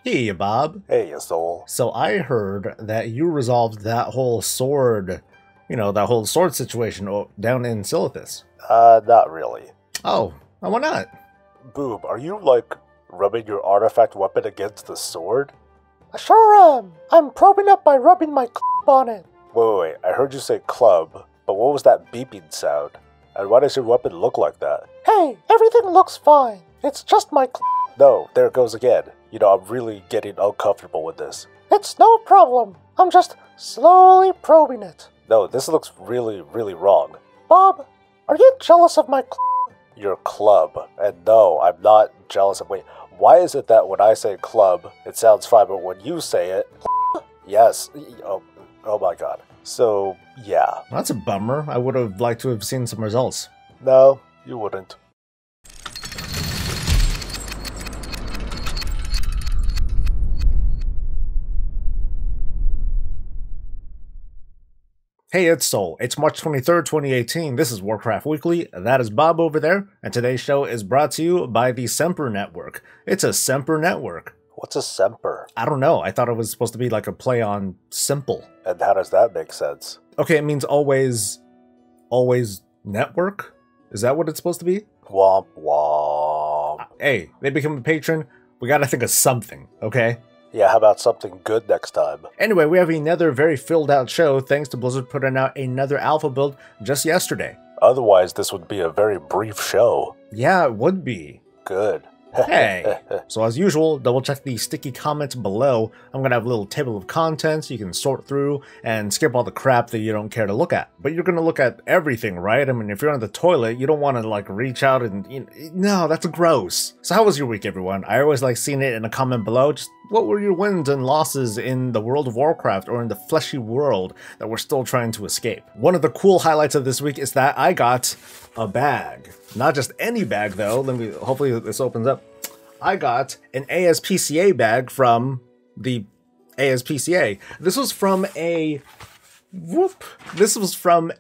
Hey, Bob. Hey, you soul. So I heard that you resolved that whole sword, that whole sword situation down in Silithus. Not really. Oh, why not? Boob, are you, rubbing your artifact weapon against the sword? I sure am. I'm probing it by rubbing my club on it. Wait, I heard you say club, but what was that beeping sound? And why does your weapon look like that? Hey, everything looks fine. It's just my club. No, there it goes again. I'm really getting uncomfortable with this. It's no problem. I'm just slowly probing it. No, this looks really, really wrong. Bob, are you jealous of my club? Your club. And no, I'm not jealous of... Wait, why is it that when I say club, it sounds fine, but when you say it... Yes. Oh my god. So, yeah. Well, that's a bummer. I would have liked to have seen some results. No, you wouldn't. Hey, it's Soul. It's March 23rd, 2018. This is Warcraft Weekly. That is Bob over there. And today's show is brought to you by the Semper Network. It's a Semper network. What's a Semper? I don't know. I thought it was supposed to be like a play on simple. And how does that make sense? Okay, it means always network? Is that what it's supposed to be? Womp womp. Hey, they become a patron. We gotta think of something, okay? Yeah, how about something good next time? Anyway, we have another very filled out show thanks to Blizzard putting out another alpha build just yesterday. Otherwise, this would be a very brief show. Yeah, it would be. Good. Hey, so as usual, double check the sticky comments below. I'm gonna have a little table of contents you can sort through and skip all the crap that you don't care to look at. But you're gonna look at everything, right? I mean, if you're on the toilet, you don't want to reach out and no, that's gross. So how was your week, everyone? I always like seeing it in a comment below. Just what were your wins and losses in the World of Warcraft or in the fleshy world that we're still trying to escape? One of the cool highlights of this week is that I got a bag. Not just any bag though. Hopefully this opens up. I got an ASPCA bag from the ASPCA. This was from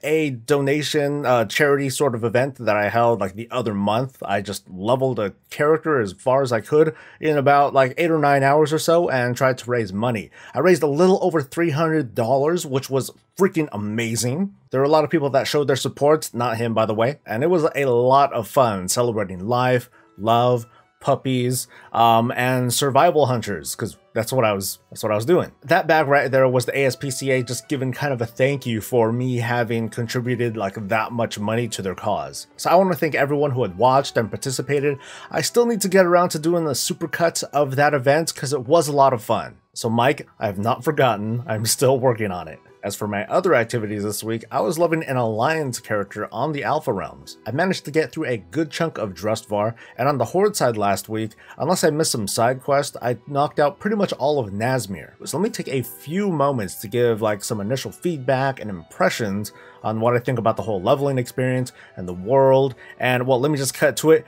a donation charity sort of event that I held the other month. I just leveled a character as far as I could in about 8 or 9 hours or so and tried to raise money. I raised a little over $300, which was freaking amazing. There were a lot of people that showed their support, not him by the way, and it was a lot of fun celebrating life, love, puppies, and survival hunters, because that's what I was doing. That bag right there was the ASPCA just giving kind of a thank you for me having contributed that much money to their cause. So I want to thank everyone who had watched and participated. I still need to get around to doing the supercut of that event because it was a lot of fun. So Mike, I have not forgotten. I'm still working on it. As for my other activities this week, I was loving an Alliance character on the Alpha realms. I managed to get through a good chunk of Drustvar, and on the Horde side last week, unless I missed some side quests, I knocked out pretty much all of Nazmir. So let me take a few moments to give some initial feedback and impressions on what I think about the whole leveling experience and the world, and well, let me just cut to it.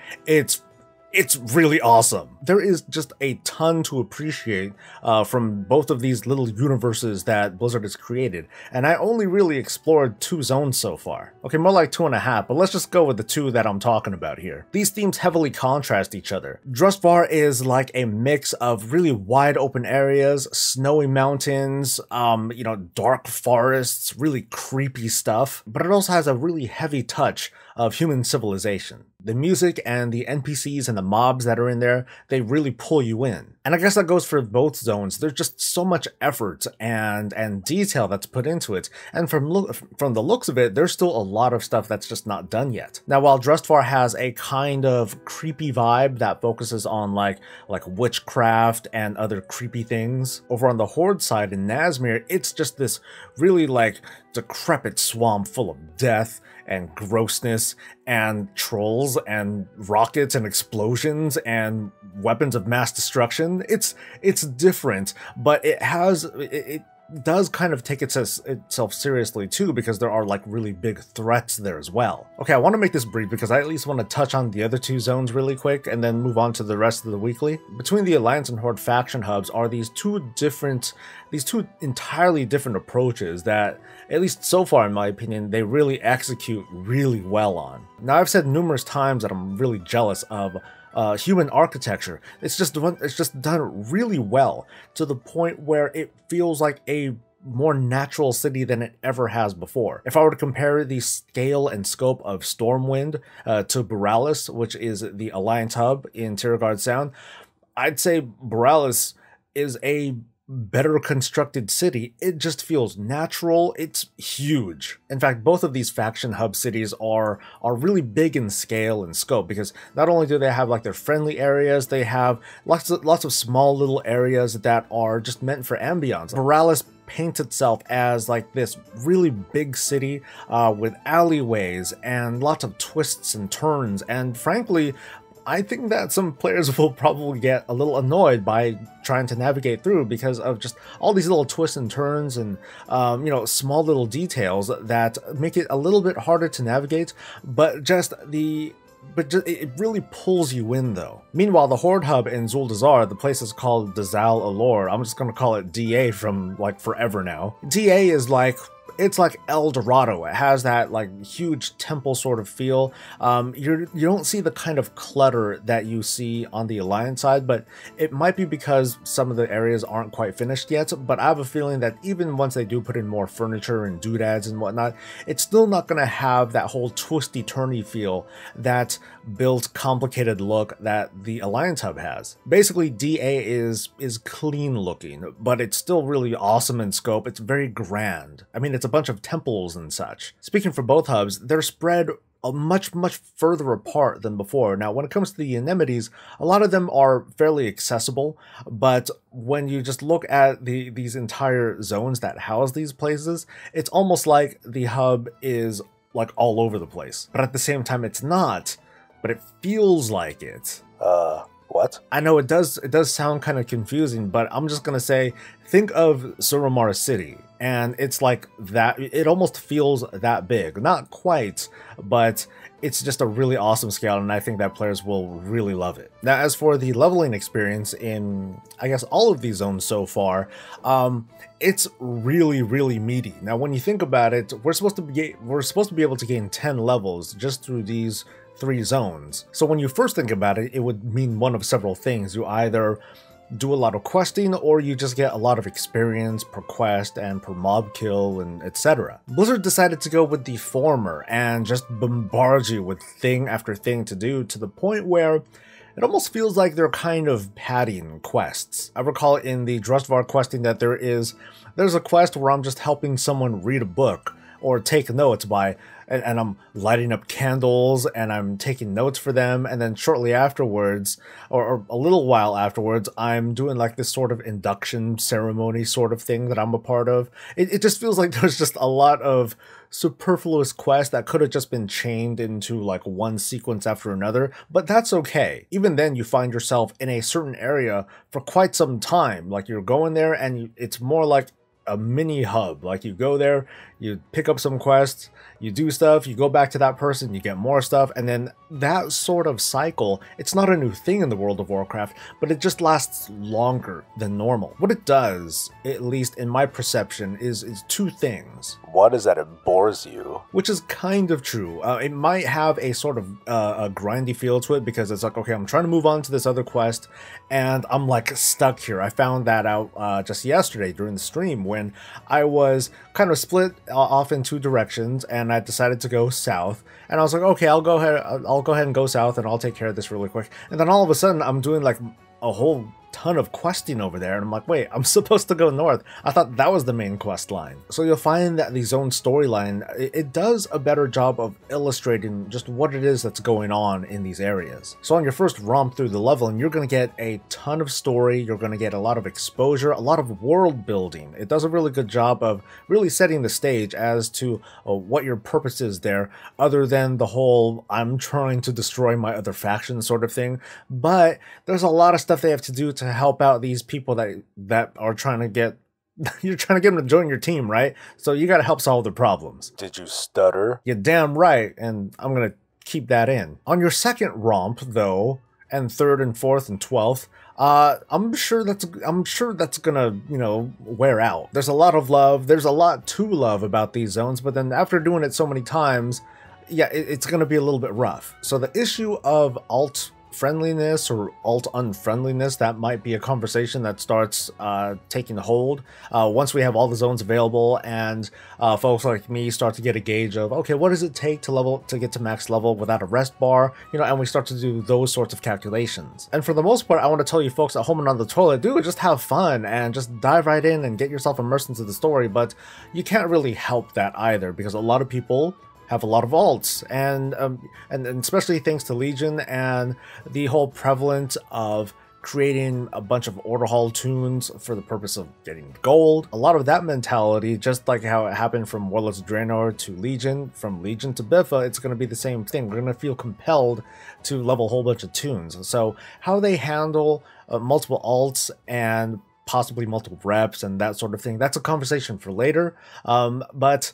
It's really awesome. There is just a ton to appreciate from both of these little universes that Blizzard has created, and I only really explored 2 zones so far. Okay, more like 2.5, but let's just go with the 2 that I'm talking about here. These themes heavily contrast each other. Drustvar is like a mix of really wide open areas, snowy mountains, dark forests, really creepy stuff, but it also has a really heavy touch of human civilization. The music and the NPCs and the mobs that are in there, they really pull you in. And I guess that goes for both zones. There's just so much effort and detail that's put into it. And from the looks of it, there's still a lot of stuff that's just not done yet. Now, while Drustvar has a kind of creepy vibe that focuses on like witchcraft and other creepy things, over on the Horde side in Nazmir, it's just this really decrepit swamp full of death and grossness and trolls and rockets and explosions and weapons of mass destruction. It's different, but it does kind of take itself seriously too, because there are really big threats there as well. Okay, I want to make this brief because I at least want to touch on the other 2 zones really quick and then move on to the rest of the weekly. Between the Alliance and Horde faction hubs are these two entirely different approaches that, at least so far in my opinion, they really execute really well on. Now, I've said numerous times that I'm really jealous of human architecture. It's just done really well, to the point where it feels like a more natural city than it ever has before. If I were to compare the scale and scope of Stormwind to Borealis, which is the Alliance hub in Tiragard Sound, I'd say Borealis is a better constructed city. It just feels natural. It's huge. In fact, both of these faction hub cities are really big in scale and scope, because not only do they have like their friendly areas, they have lots of small little areas that are just meant for ambience. Borealis paints itself as like this really big city with alleyways and lots of twists and turns, and frankly, I think that some players will probably get a little annoyed by trying to navigate through because of just all these little twists and turns and, you know, small little details that make it a little bit harder to navigate, but it really pulls you in though. Meanwhile, the Horde hub in Zuldazar, the place is called Dazal Allure. I'm just gonna call it DA from like forever now. DA is like, it's like El Dorado. It has that like huge temple sort of feel. You don't see the kind of clutter that you see on the Alliance side, but it might be because some of the areas aren't quite finished yet. But I have a feeling that even once they do put in more furniture and doodads and whatnot, it's still not going to have that whole twisty-turny feel, that built complicated look that the Alliance hub has. Basically, DA is clean looking, but it's still really awesome in scope. It's very grand. I mean, it's a bunch of temples and such. Speaking for both hubs, they're spread much further apart than before. Now, when it comes to the Anemones, a lot of them are fairly accessible, but when you just look at these entire zones that house these places, it's almost like the hub is like all over the place. But at the same time, it's not, but it feels like it. What? I know it does sound kind of confusing, but I'm just gonna say, think of Suramar City, and it's like that. It almost feels that big. Not quite, but it's just a really awesome scale, and I think that players will really love it. Now, as for the leveling experience in, I guess, all of these zones so far, it's really meaty. Now, when you think about it, we're supposed to be able to gain 10 levels just through these 3 zones. So when you first think about it, it would mean one of several things. You either do a lot of questing, or you just get a lot of experience per quest and per mob kill and etc. Blizzard decided to go with the former and just bombard you with thing after thing to do, to the point where it almost feels like they're kind of padding quests. I recall in the Drustvar questing that there's a quest where I'm just helping someone read a book or take notes and I'm lighting up candles and I'm taking notes for them, and then shortly afterwards, or a little while afterwards, I'm doing like this sort of induction ceremony sort of thing that I'm a part of. It just feels like there's just a lot of superfluous quests that could have just been chained into like one sequence after another, but that's okay. Even then, you find yourself in a certain area for quite some time. Like, you're going there and it's more like a mini hub. Like, you go there, you pick up some quests, you do stuff, you go back to that person, you get more stuff, and then that sort of cycle, it's not a new thing in the World of Warcraft, but it just lasts longer than normal. What it does, at least in my perception, is 2 things. One is that it bores you. Which is kind of true. It might have a sort of a grindy feel to it, because it's like, okay, I'm trying to move on to this other quest, and I'm like stuck here. I found that out just yesterday during the stream, when I was kind of split off in 2 directions, and I decided to go south, and I was like, okay, I'll go ahead and go south, and I'll take care of this really quick. And then all of a sudden, I'm doing like a whole ton of questing over there, and I'm like, wait, I'm supposed to go north. I thought that was the main quest line. So you'll find that the zone storyline, it does a better job of illustrating just what it is that's going on in these areas. So on your first romp through the leveling, you're going to get a ton of story, you're going to get a lot of exposure, a lot of world building. It does a really good job of really setting the stage as to what your purpose is there, other than the whole I'm trying to destroy my other faction sort of thing. But there's a lot of stuff they have to do to help out these people that are trying to get you're trying to get them to join your team, right? So you got to help solve their problems. Did you stutter? You're damn right, and I'm gonna keep that in. On your second romp, though, and third and fourth and 12th, I'm sure that's gonna, you know, wear out. There's a lot of love, there's a lot to love about these zones, but then after doing it so many times, yeah, it's gonna be a little bit rough. So the issue of alt friendliness or alt unfriendliness, that might be a conversation that starts taking hold once we have all the zones available and folks like me start to get a gauge of, okay, what does it take to get to max level without a rest bar, you know, and we start to do those sorts of calculations. And for the most part, I want to tell you folks at home and on the toilet, dude, just have fun and just dive right in and get yourself immersed into the story. But you can't really help that either, because a lot of people have a lot of alts, and especially thanks to Legion and the whole prevalence of creating a bunch of order hall tunes for the purpose of getting gold. A lot of that mentality, just like how it happened from Warlords of Draenor to Legion, from Legion to Biffa, it's going to be the same thing. We're going to feel compelled to level a whole bunch of tunes. So how they handle multiple alts and possibly multiple reps and that sort of thing, that's a conversation for later. But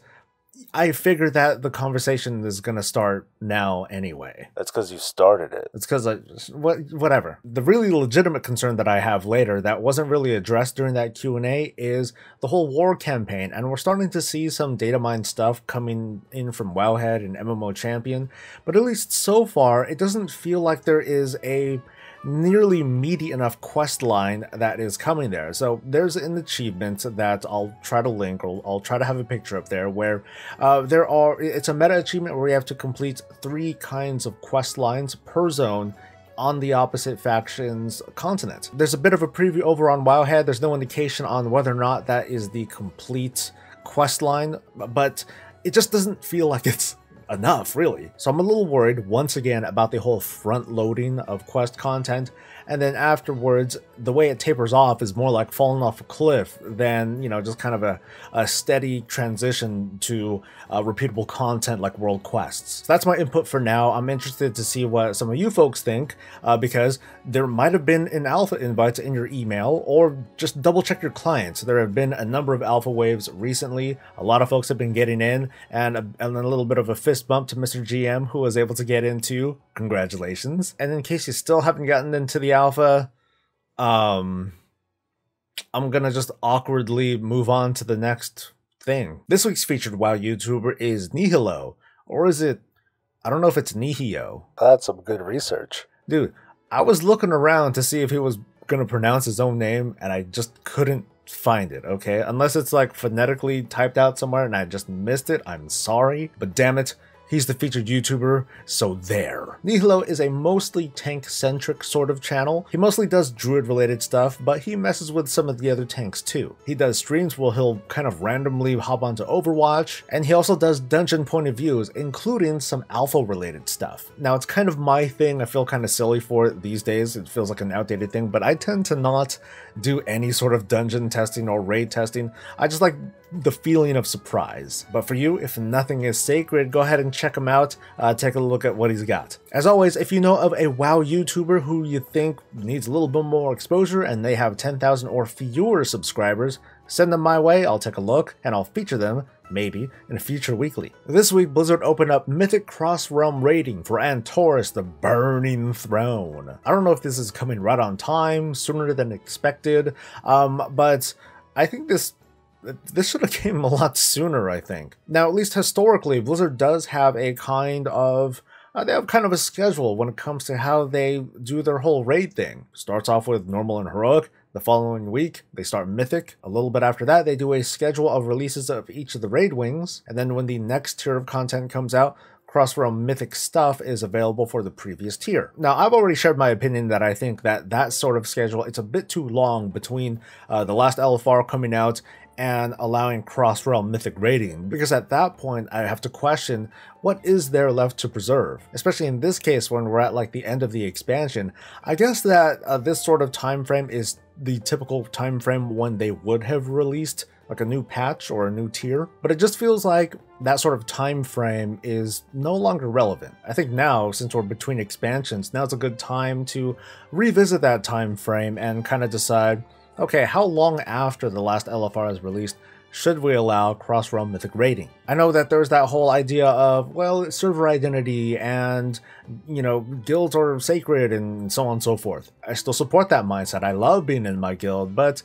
I figured that the conversation is going to start now anyway. That's because you started it. It's because whatever. The really legitimate concern that I have later that wasn't really addressed during that Q&A is the whole war campaign. And we're starting to see some data mine stuff coming in from Wowhead and MMO Champion. But at least so far, it doesn't feel like there is a nearly meaty enough quest line that is coming there. So there's an achievement that I'll try to link, or I'll try to have a picture up there, where it's a meta achievement where you have to complete 3 kinds of quest lines per zone on the opposite faction's continent. There's a bit of a preview over on Wowhead. There's no indication on whether or not that is the complete quest line, but it just doesn't feel like it's enough, really. So I'm a little worried once again about the whole front loading of quest content, and then afterwards the way it tapers off is more like falling off a cliff than, you know, just kind of a steady transition to repeatable content like world quests. So that's my input for now. I'm interested to see what some of you folks think, because there might have been an alpha invite in your email, or just double check your clients. There have been a number of alpha waves recently. A lot of folks have been getting in, and a little bit of a fist bump to Mr. GM, who was able to get into. Congratulations. And in case you still haven't gotten into the alpha, I'm gonna just awkwardly move on to the next thing. This week's featured WoW YouTuber is Nihilo, or is it, I don't know if it's Nihio. That's some good research. Dude, I was looking around to see if he was gonna pronounce his own name, and I just couldn't find it, okay? Unless it's like phonetically typed out somewhere and I just missed it, I'm sorry. But damn it, he's the featured YouTuber, so there. Nihilo is a mostly tank-centric sort of channel. He mostly does druid-related stuff, but he messes with some of the other tanks too. He does streams where he'll kind of randomly hop onto Overwatch, and he also does dungeon point of views, including some alpha-related stuff. Now, it's kind of my thing. I feel kind of silly for it these days. It feels like an outdated thing, but I tend to not do any sort of dungeon testing or raid testing. I just like the feeling of surprise. But for you, if nothing is sacred, go ahead and check him out. Take a look at what he's got. As always, if you know of a WoW YouTuber who you think needs a little bit more exposure and they have 10,000 or fewer subscribers, send them my way. I'll take a look and I'll feature them, maybe, in a future weekly. This week, Blizzard opened up Mythic Cross-Realm raiding for Antorus, the Burning Throne. I don't know if this is coming right on time, sooner than expected, but I think this should have came a lot sooner, I think. Now, at least historically, Blizzard does have a kind of they have kind of a schedule when it comes to how they do their whole raid thing. Starts off with normal and heroic. The following week, they start Mythic. A little bit after that, they do a schedule of releases of each of the raid wings. And then when the next tier of content comes out, Cross-Realm Mythic stuff is available for the previous tier. Now, I've already shared my opinion that I think that sort of schedule, it's a bit too long between the last LFR coming out and allowing cross-realm mythic raiding, because at that point I have to question what is there left to preserve, especially in this case when we're at like the end of the expansion. I guess that this sort of time frame is the typical time frame when they would have released like a new patch or a new tier, but it just feels like that sort of time frame is no longer relevant. I think now, since we're between expansions, now's a good time to revisit that time frame and kind of decide, okay, how long after the last LFR is released should we allow cross-realm mythic raiding? I know that there's that whole idea of, well, server identity and, you know, guilds are sacred and so on and so forth. I still support that mindset. I love being in my guild, but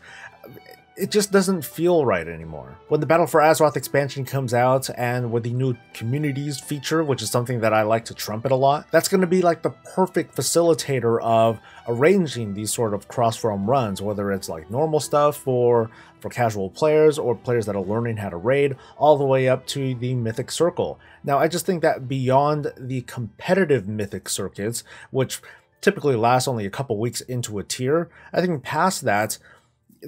it just doesn't feel right anymore. When the Battle for Azeroth expansion comes out, and with the new communities feature, which is something that I like to trumpet a lot, that's going to be like the perfect facilitator of arranging these sort of cross-realm runs, whether it's like normal stuff for casual players or players that are learning how to raid, all the way up to the Mythic Circle. Now, I just think that beyond the competitive Mythic circuits, which typically last only a couple weeks into a tier, I think past that,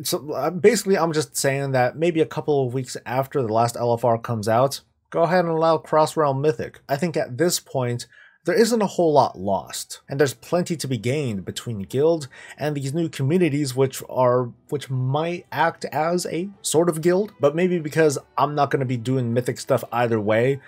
so basically I'm just saying that maybe a couple of weeks after the last LFR comes out, go ahead and allow cross-realm Mythic. I think at this point, there isn't a whole lot lost, and there's plenty to be gained between guild and these new communities which might act as a sort of guild, but maybe because I'm not going to be doing Mythic stuff either way,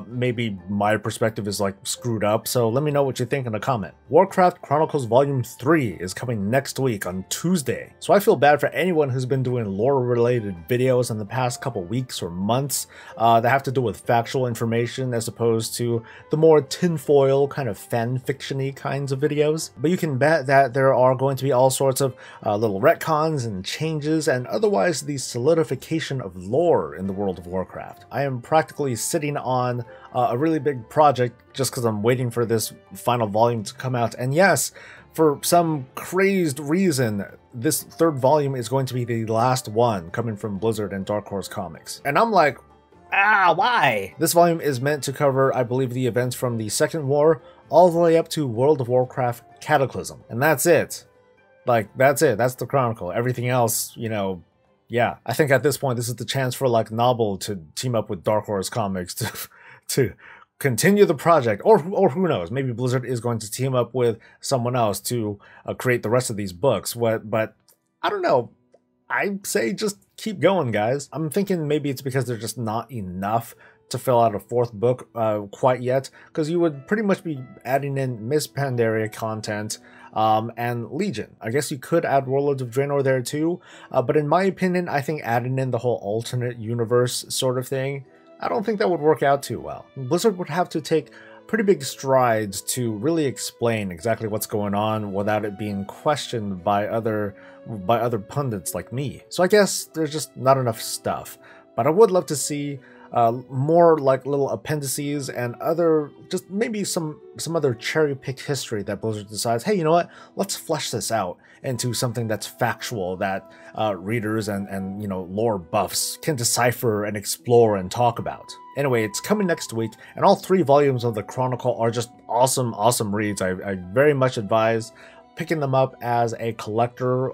maybe my perspective is like screwed up, so let me know what you think in a comment. Warcraft Chronicles Volume 3 is coming next week on Tuesday, so I feel bad for anyone who's been doing lore-related videos in the past couple weeks or months that have to do with factual information as opposed to the more tinfoil kind of fan-fiction-y kinds of videos. But you can bet that there are going to be all sorts of little retcons and changes and otherwise the solidification of lore in the World of Warcraft. I am practically sitting on a really big project just because I'm waiting for this final volume to come out, and yes, for some crazed reason, this third volume is going to be the last one coming from Blizzard and Dark Horse Comics. And I'm like, why? This volume is meant to cover, I believe, the events from the Second War all the way up to World of Warcraft Cataclysm. And that's it. Like, that's it. That's the Chronicle. Everything else, you know, yeah. I think at this point, this is the chance for, like, Novel to team up with Dark Horse Comics to continue the project. Or who knows, maybe Blizzard is going to team up with someone else to create the rest of these books. But I don't know. I say just keep going, guys. I'm thinking maybe it's because there's just not enough to fill out a fourth book quite yet, because you would pretty much be adding in Miss Pandaria content and Legion. I guess you could add Warlords of Draenor there too, but in my opinion, I think adding in the whole alternate universe sort of thing, I don't think that would work out too well. Blizzard would have to take pretty big strides to really explain exactly what's going on without it being questioned by other pundits like me. So I guess there's just not enough stuff. But I would love to see more like little appendices and other, just maybe some other cherry-picked history that Blizzard decides, hey, you know what, let's flesh this out into something that's factual that readers and you know, lore buffs can decipher and explore and talk about. Anyway, it's coming next week, and all 3 volumes of the Chronicle are just awesome reads. I very much advise picking them up as a collector,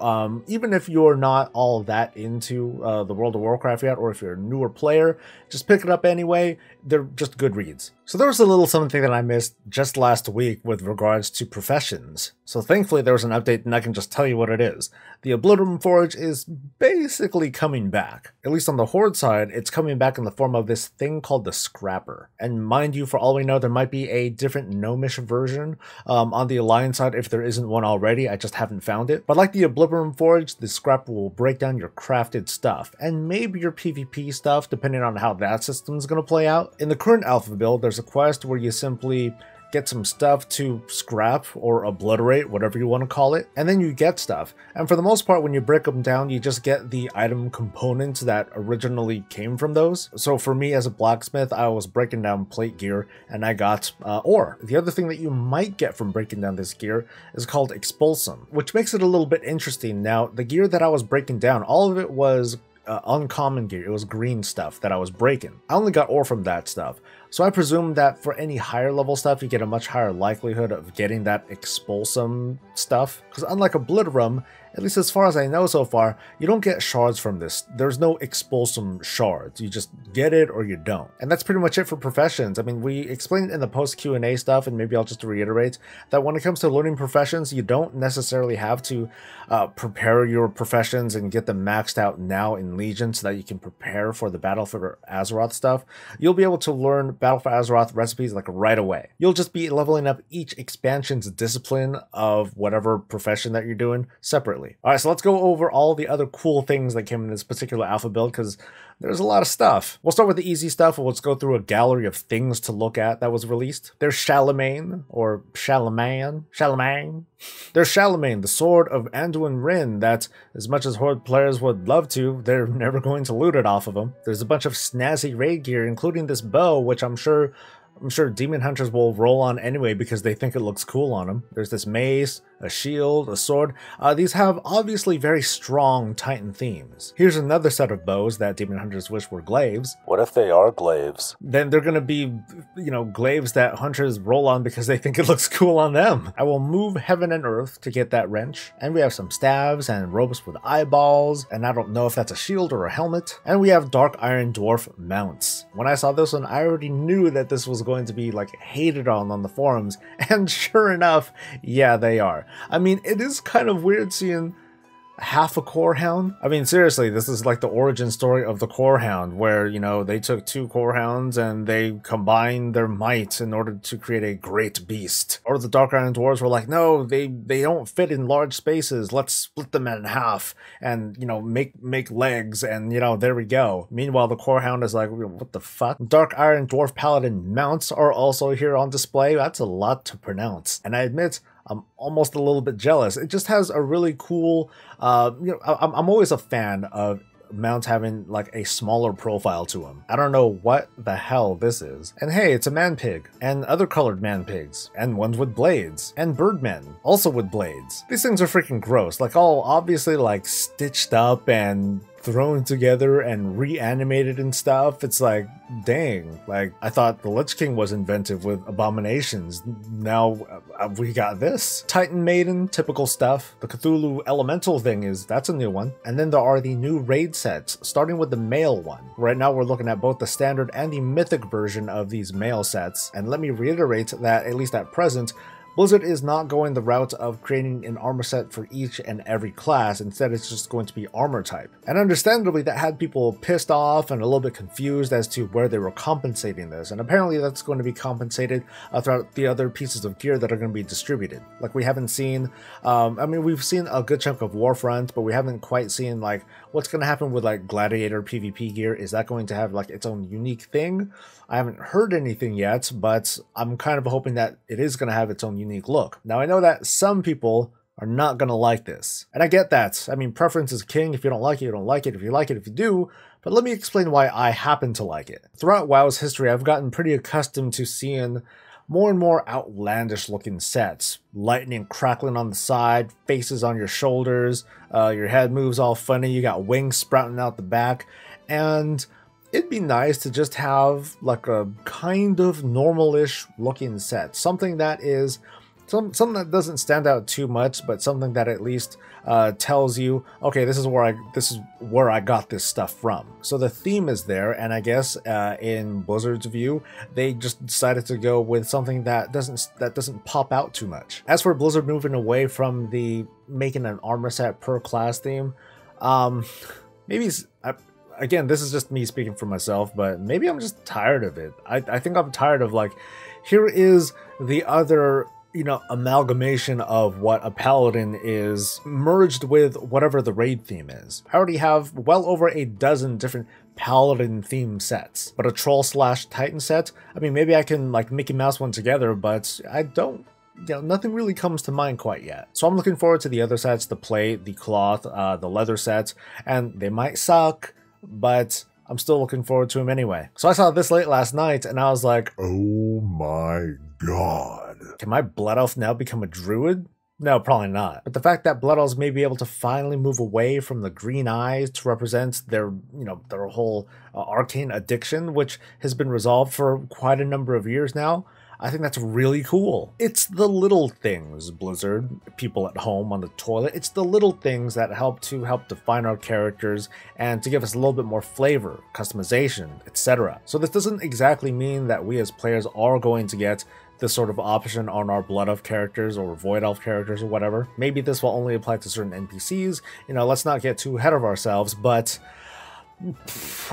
even if you're not all that into the World of Warcraft yet, or if you're a newer player, just pick it up anyway. They're just good reads. So there was a little something that I missed just last week with regards to professions. So thankfully there was an update and I can just tell you what it is. The Oblivion Forge is basically coming back. At least on the Horde side, it's coming back in the form of this thing called the Scrapper. And mind you, for all we know, there might be a different gnomish version on the Alliance side if there isn't one already. I just haven't found it. But like the Oblivion Forge, the Scrapper will break down your crafted stuff and maybe your PvP stuff, depending on how that system's going to play out. In the current Alpha build, there's a quest where you simply get some stuff to scrap or obliterate, whatever you want to call it, and then you get stuff. And for the most part, when you break them down, you just get the item components that originally came from those. So for me as a blacksmith, I was breaking down plate gear and I got ore. The other thing that you might get from breaking down this gear is called Expulsom, which makes it a little bit interesting. Now, the gear that I was breaking down, all of it was uncommon gear. It was green stuff that I was breaking. I only got ore from that stuff. So I presume that for any higher level stuff, you get a much higher likelihood of getting that Expulsom stuff. Because unlike Obliterum, at least as far as I know so far, you don't get shards from this. There's no Expulsom shards. You just get it or you don't. And that's pretty much it for professions. I mean, we explained in the post Q&A stuff, and maybe I'll just reiterate, that when it comes to learning professions, you don't necessarily have to prepare your professions and get them maxed out now in Legion so that you can prepare for the Battle for Azeroth stuff. You'll be able to learn Battle for Azeroth recipes like right away. You'll just be leveling up each expansion's discipline of whatever profession that you're doing separately. All right, so let's go over all the other cool things that came in this particular alpha build, because there's a lot of stuff. We'll start with the easy stuff, and let's go through a gallery of things to look at that was released. There's Charlemagne, or Charlemagne. There's Charlemagne, the sword of Anduin Wrynn, that, as much as Horde players would love to, they're never going to loot it off of him. There's a bunch of snazzy raid gear, including this bow, which I'm sure demon hunters will roll on anyway because they think it looks cool on them. There's this mace, a shield, a sword. These have obviously very strong Titan themes. Here's another set of bows that demon hunters wish were glaives. What if they are glaives? Then they're gonna be, glaives that hunters roll on because they think it looks cool on them. I will move heaven and earth to get that wrench. And we have some staves and ropes with eyeballs, and I don't know if that's a shield or a helmet. And we have dark Iron Dwarf mounts. When I saw this one, I already knew that this was going to be like hated on the forums, and sure enough, yeah, they are. I mean, it is kind of weird seeing half a core hound. I mean, seriously, this is like the origin story of the core hound, where, they took 2 core hounds and they combined their might in order to create a great beast. Or the dark iron dwarves were like, no, they don't fit in large spaces, let's split them in half and, make legs, and, there we go. Meanwhile, the core hound is like, what the fuck? Dark iron dwarf paladin mounts are also here on display. That's a lot to pronounce, and I admit I'm almost a little bit jealous. It just has a really cool, I'm always a fan of mounts having like a smaller profile to them. I don't know what the hell this is. And hey, it's a man pig, and other colored man pigs, and ones with blades, and birdmen, also with blades. These things are freaking gross, like all obviously like stitched up and thrown together and reanimated and stuff. It's like, dang, like I thought the Lich King was inventive with abominations. Now we got this. Titan Maiden, typical stuff. The Cthulhu Elemental thing that's a new one. And then there are the new raid sets, starting with the male one. Right now we're looking at both the standard and the mythic version of these male sets. And let me reiterate that, at least at present, Blizzard is not going the route of creating an armor set for each and every class. Instead, it's just going to be armor type. And understandably, that had people pissed off and a little bit confused as to where they were compensating this. And apparently that's going to be compensated throughout the other pieces of gear that are going to be distributed. Like we haven't seen, we've seen a good chunk of Warfront, but we haven't quite seen like what's going to happen with like Gladiator PvP gear. Is that going to have like its own unique thing? I haven't heard anything yet, but I'm kind of hoping that it is going to have its own unique look. Now, I know that some people are not going to like this, and I get that. I mean, preference is king. If you don't like it, you don't like it. If you like it, if you do. But let me explain why I happen to like it. Throughout WoW's history, I've gotten pretty accustomed to seeing more and more outlandish looking sets. Lightning crackling on the side, faces on your shoulders, your head moves all funny, you got wings sprouting out the back, and it'd be nice to just have like a kind of normal-ish looking set. Something that is something that doesn't stand out too much, but something that at least tells you, okay, this is where I got this stuff from. So the theme is there, and I guess in Blizzard's view, they just decided to go with something that doesn't pop out too much. As for Blizzard moving away from the making an armor set per class theme, maybe again, this is just me speaking for myself, but maybe I'm just tired of it. I think I'm tired of like, here is the other, amalgamation of what a paladin is merged with whatever the raid theme is. I already have well over a dozen different paladin theme sets, but a troll / titan set, I mean, maybe I can like Mickey Mouse one together, but I don't, nothing really comes to mind quite yet. So I'm looking forward to the other sets, the plate, the cloth, the leather sets, and they might suck, but I'm still looking forward to them anyway. So I saw this late last night and I was like, oh my god. Can my Blood Elf now become a druid? No, probably not. But the fact that Blood Elves may be able to finally move away from the green eyes to represent their, their whole arcane addiction, which has been resolved for quite a number of years now, I think that's really cool. It's the little things, Blizzard, people at home on the toilet. It's the little things that help define our characters and to give us a little bit more flavor, customization, etc. So this doesn't exactly mean that we as players are going to get this sort of option on our Blood Elf characters or Void Elf characters or whatever. Maybe this will only apply to certain NPCs. Let's not get too ahead of ourselves, but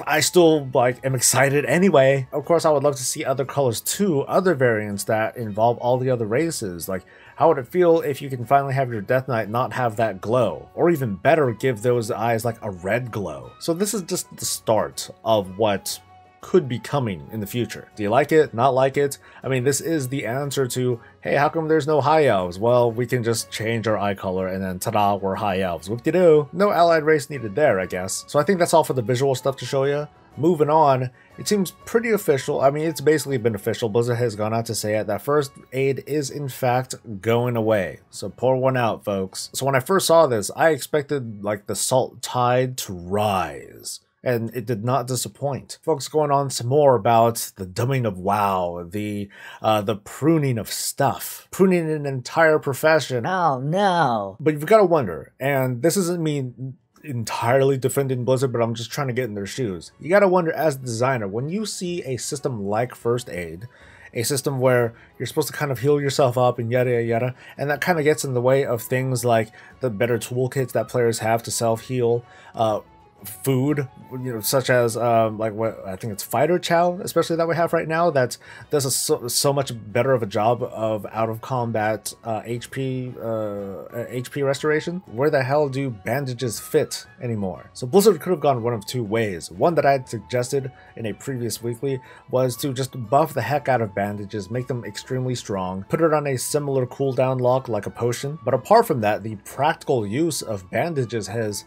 I still am excited anyway. Of course, I would love to see other colors too, other variants that involve all the other races. Like, how would it feel if you can finally have your Death Knight not have that glow? Or even better, give those eyes like a red glow. So this is just the start of what could be coming in the future. Do you like it? Not like it? I mean, this is the answer to, hey, how come there's no high elves? Well, we can just change our eye color and then ta-da, we're high elves. Whoop-de-doo. No allied race needed there, I guess. So I think that's all for the visual stuff to show you. Moving on, it seems pretty official. I mean, it's basically been official. Blizzard has gone out to say it that First Aid is in fact going away. So pour one out, folks. So when I first saw this, I expected like the salt tide to rise. And it did not disappoint. Folks, going on some more about the dumbing of WoW, the pruning of stuff, pruning an entire profession. Oh no! But you've got to wonder, and this isn't me entirely defending Blizzard, but I'm just trying to get in their shoes. You got to wonder, as a designer, when you see a system like First Aid, a system where you're supposed to kind of heal yourself up and yada yada yada, and that kind of gets in the way of things like the better toolkits that players have to self-heal, food, such as like what I think it's fighter chow, especially that we have right now, that does so much better of a job of out of combat HP restoration. Where the hell do bandages fit anymore? So Blizzard could have gone one of two ways. One that I had suggested in a previous weekly was to just buff the heck out of bandages, make them extremely strong, put it on a similar cooldown lock like a potion. But apart from that, the practical use of bandages has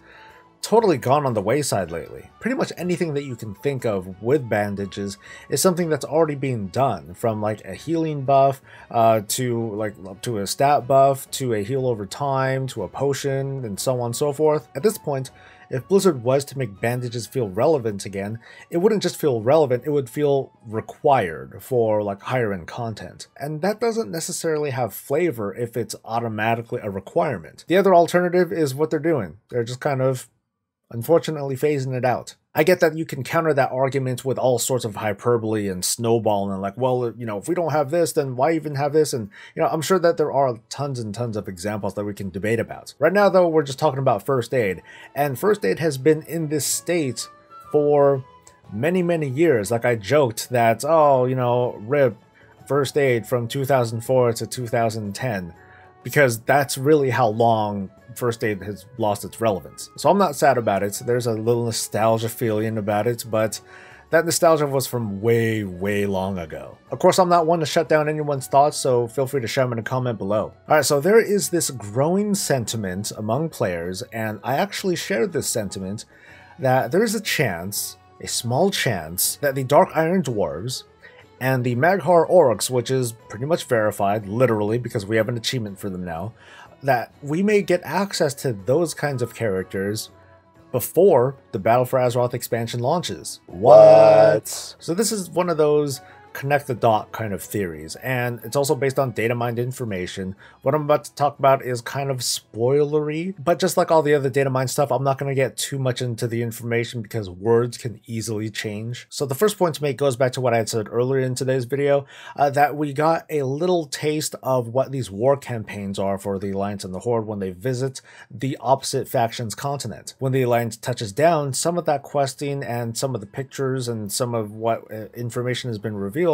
totally gone on the wayside lately. Pretty much anything that you can think of with bandages is something that's already being done, from like a healing buff to a stat buff to a heal over time to a potion and so on and so forth. At this point, if Blizzard was to make bandages feel relevant again, it wouldn't just feel relevant, it would feel required for like higher end content. And that doesn't necessarily have flavor if it's automatically a requirement. The other alternative is what they're doing. They're just kind of unfortunately phasing it out. I get that you can counter that argument with all sorts of hyperbole and snowball and like, well, if we don't have this, then why even have this? And, I'm sure that there are tons and tons of examples that we can debate about. Right now, though, we're just talking about First Aid. And First Aid has been in this state for many, many years. Like I joked that, RIP First Aid from 2004 to 2010. Because that's really how long First Aid has lost its relevance. So I'm not sad about it. There's a little nostalgia feeling about it, but that nostalgia was from way, way long ago. Of course, I'm not one to shut down anyone's thoughts, so feel free to share them in a comment below. Alright, so there is this growing sentiment among players, and I actually shared this sentiment, that there is a chance, a small chance, that the Dark Iron Dwarves and the Mag'har Orcs, which is pretty much verified, literally, because we have an achievement for them now, that we may get access to those kinds of characters before the Battle for Azeroth expansion launches. What? So this is one of those connect the dot kind of theories, and it's also based on data mined information. What I'm about to talk about is kind of spoilery, but just like all the other data mine stuff, I'm not going to get too much into the information because words can easily change. So the first point to make goes back to what I had said earlier in today's video, that we got a little taste of what these war campaigns are for the Alliance and the Horde when they visit the opposite faction's continent. When the Alliance touches down, some of that questing and some of the pictures and some of what information has been revealed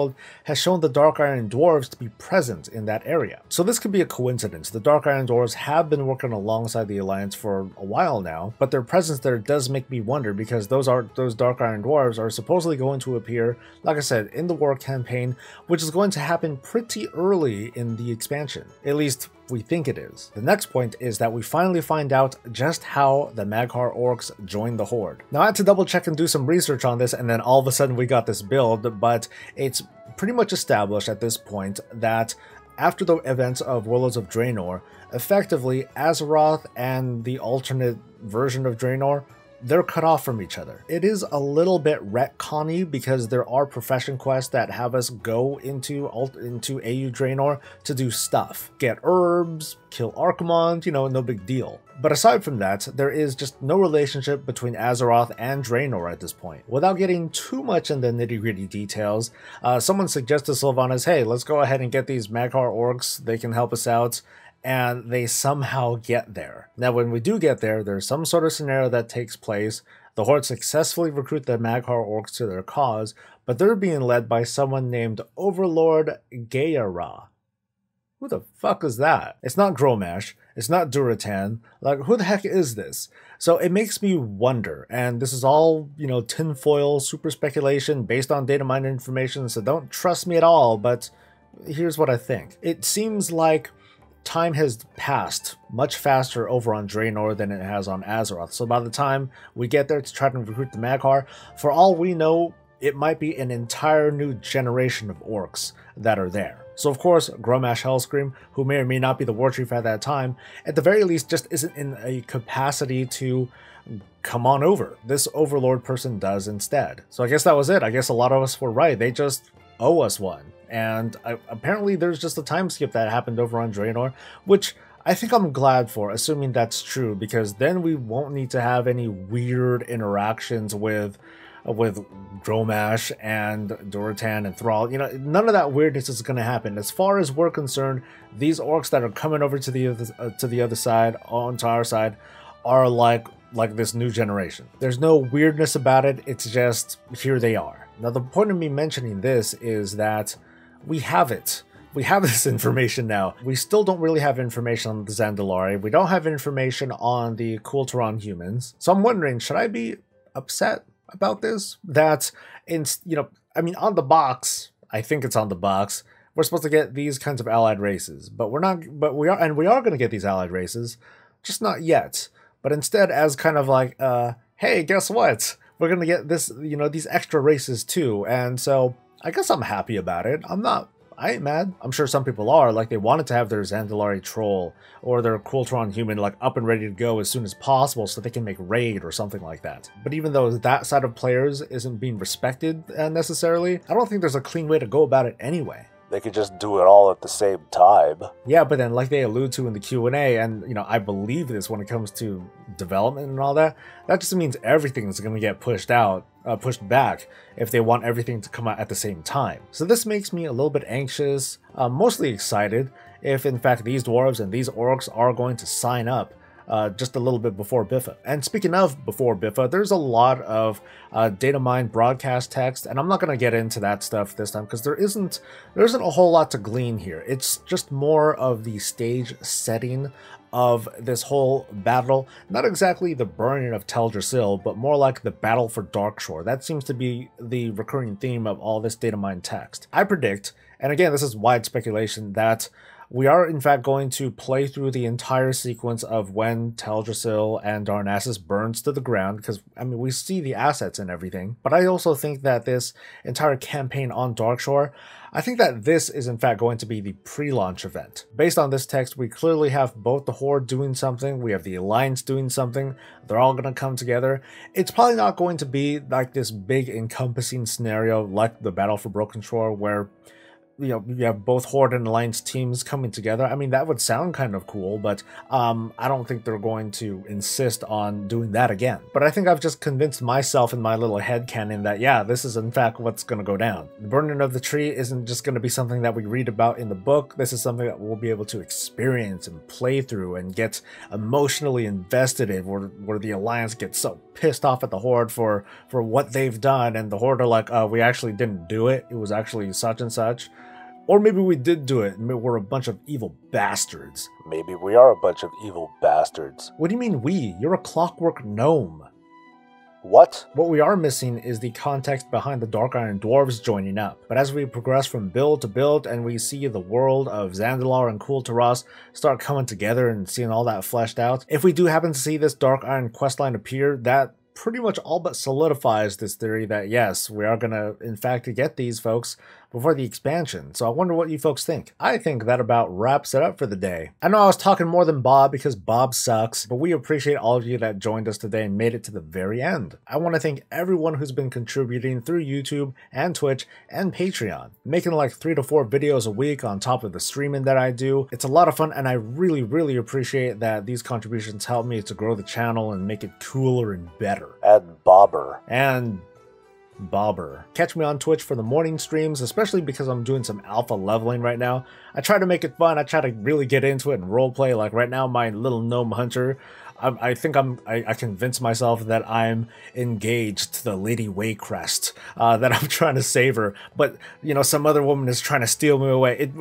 has shown the Dark Iron Dwarves to be present in that area. So this could be a coincidence. The Dark Iron Dwarves have been working alongside the Alliance for a while now, but their presence there does make me wonder, because those Dark Iron Dwarves are supposedly going to appear, like I said, in the war campaign, which is going to happen pretty early in the expansion. At least we think it is. The next point is that we finally find out just how the Mag'har Orcs joined the Horde. Now I had to double check and do some research on this, and then all of a sudden we got this build, but it's pretty much established at this point that after the events of Warlords of Draenor, effectively Azeroth and the alternate version of Draenor, they're cut off from each other. It is a little bit retconny because there are profession quests that have us go into AU Draenor to do stuff. Get herbs, kill Archimond, no big deal. But aside from that, there is just no relationship between Azeroth and Draenor at this point. Without getting too much in the nitty-gritty details, someone suggested to Sylvanas, hey, let's go ahead and get these Mag'har Orcs, they can help us out. and they somehow get there. Now, when we do get there, there's some sort of scenario that takes place. The Horde successfully recruit the Mag'har Orcs to their cause, but they're being led by someone named Overlord Gaia. Who the fuck is that? It's not Gromash. It's not Duratan. Like, who the heck is this? So it makes me wonder, and this is all, you know, tinfoil, super speculation based on data mine information, so don't trust me at all, but here's what I think. It seems like time has passed much faster over on Draenor than it has on Azeroth. So by the time we get there to try to recruit the Mag'har, for all we know, it might be an entire new generation of orcs that are there. So of course, Gromash Hellscream, who may or may not be the war chief at that time, at the very least just isn't in a capacity to come on over. This Overlord person does instead. So I guess that was it. I guess a lot of us were right. They just owe us one. And apparently there's just a time skip that happened over on Draenor, which I think I'm glad for, assuming that's true, because then we won't need to have any weird interactions with Gromash and Duratan and Thrall. You know, none of that weirdness is going to happen. As far as we're concerned, these orcs that are coming over to the other side, onto our side, are like this new generation. There's no weirdness about it. It's just, here they are. Now, the point of me mentioning this is that we have it. We have this information now. We still don't really have information on the Zandalari. We don't have information on the Kulturan humans. So I'm wondering, should I be upset about this? That, you know, I mean, on the box, I think it's on the box, we're supposed to get these kinds of allied races, but we are going to get these allied races, just not yet. But instead, as kind of like, hey, guess what? We're going to get this, you know, these extra races too. And so I guess I'm happy about it. I ain't mad. I'm sure some people are, like they wanted to have their Zandalari troll or their Kulturan human like up and ready to go as soon as possible so they can make raid or something like that. But even though that side of players isn't being respected necessarily, I don't think there's a clean way to go about it anyway. They could just do it all at the same time. Yeah, but then like they allude to in the Q&A, and you know, I believe this when it comes to development and all that, that just means everything is going to get pushed back if they want everything to come out at the same time. So this makes me a little bit anxious, mostly excited if in fact these dwarves and these orcs are going to sign up just a little bit before Biffa. And speaking of before Biffa, there's a lot of data mine broadcast text, and I'm not going to get into that stuff this time because there isn't a whole lot to glean here. It's just more of the stage setting of this whole battle. Not exactly the burning of Teldrassil, but more like the battle for Darkshore. That seems to be the recurring theme of all this data mine text. I predict, and again, this is wide speculation, that we are in fact going to play through the entire sequence of when Teldrassil and Darnassus burns to the ground, because I mean we see the assets and everything, but I also think that this entire campaign on Darkshore, I think that this is in fact going to be the pre-launch event. Based on this text, we clearly have both the Horde doing something, we have the Alliance doing something, they're all going to come together. It's probably not going to be like this big encompassing scenario like the Battle for Broken Shore where you know, you have both Horde and Alliance teams coming together. I mean, that would sound kind of cool, but I don't think they're going to insist on doing that again. But I think I've just convinced myself in my little headcanon that, yeah, this is in fact what's going to go down. The burning of the tree isn't just going to be something that we read about in the book. This is something that we'll be able to experience and play through and get emotionally invested in, where the Alliance gets so pissed off at the Horde for what they've done, and the Horde are like, we actually didn't do it. It was actually such and such. Or maybe we did do it, and we're a bunch of evil bastards. Maybe we are a bunch of evil bastards. What do you mean we? You're a clockwork gnome. What? What we are missing is the context behind the Dark Iron Dwarves joining up. But as we progress from build to build, and we see the world of Zandalar and Kulturas start coming together and seeing all that fleshed out, if we do happen to see this Dark Iron questline appear, that pretty much all but solidifies this theory that yes, we are gonna in fact get these folks before the expansion. So I wonder what you folks think. I think that about wraps it up for the day. I know I was talking more than Bob because Bob sucks, but we appreciate all of you that joined us today and made it to the very end. I want to thank everyone who's been contributing through YouTube and Twitch and Patreon, making like 3 to 4 videos a week on top of the streaming that I do. It's a lot of fun, and I really appreciate that these contributions help me to grow the channel and make it cooler and better. And Bobber. And Bobber. Catch me on Twitch for the morning streams, especially because I'm doing some alpha leveling right now. I try to make it fun. I try to really get into it and roleplay. Like right now, my little gnome hunter, I think I convinced myself that I'm engaged to the Lady Waycrest, that I'm trying to save her, but you know, some other woman is trying to steal me away.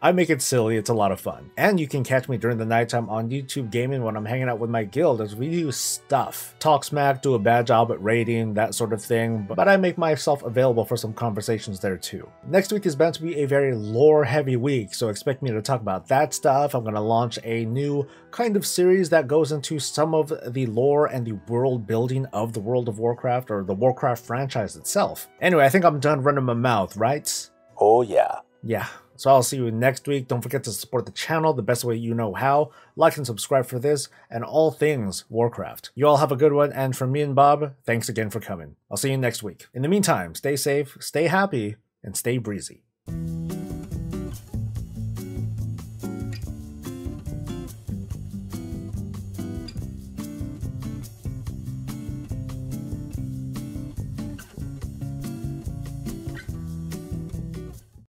I make it silly, it's a lot of fun. And you can catch me during the nighttime on YouTube Gaming when I'm hanging out with my guild as we do stuff. Talk smack, do a bad job at raiding, that sort of thing, but I make myself available for some conversations there too. Next week is bound to be a very lore-heavy week, so expect me to talk about that stuff. I'm going to launch a new kind of series that goes into some of the lore and the world building of the World of Warcraft, or the Warcraft franchise itself. Anyway, I think I'm done running my mouth, right? Oh yeah. Yeah. So I'll see you next week. Don't forget to support the channel the best way you know how. Like and subscribe for this and all things Warcraft. You all have a good one, and from me and Bob, thanks again for coming. I'll see you next week. In the meantime, stay safe, stay happy, and stay breezy.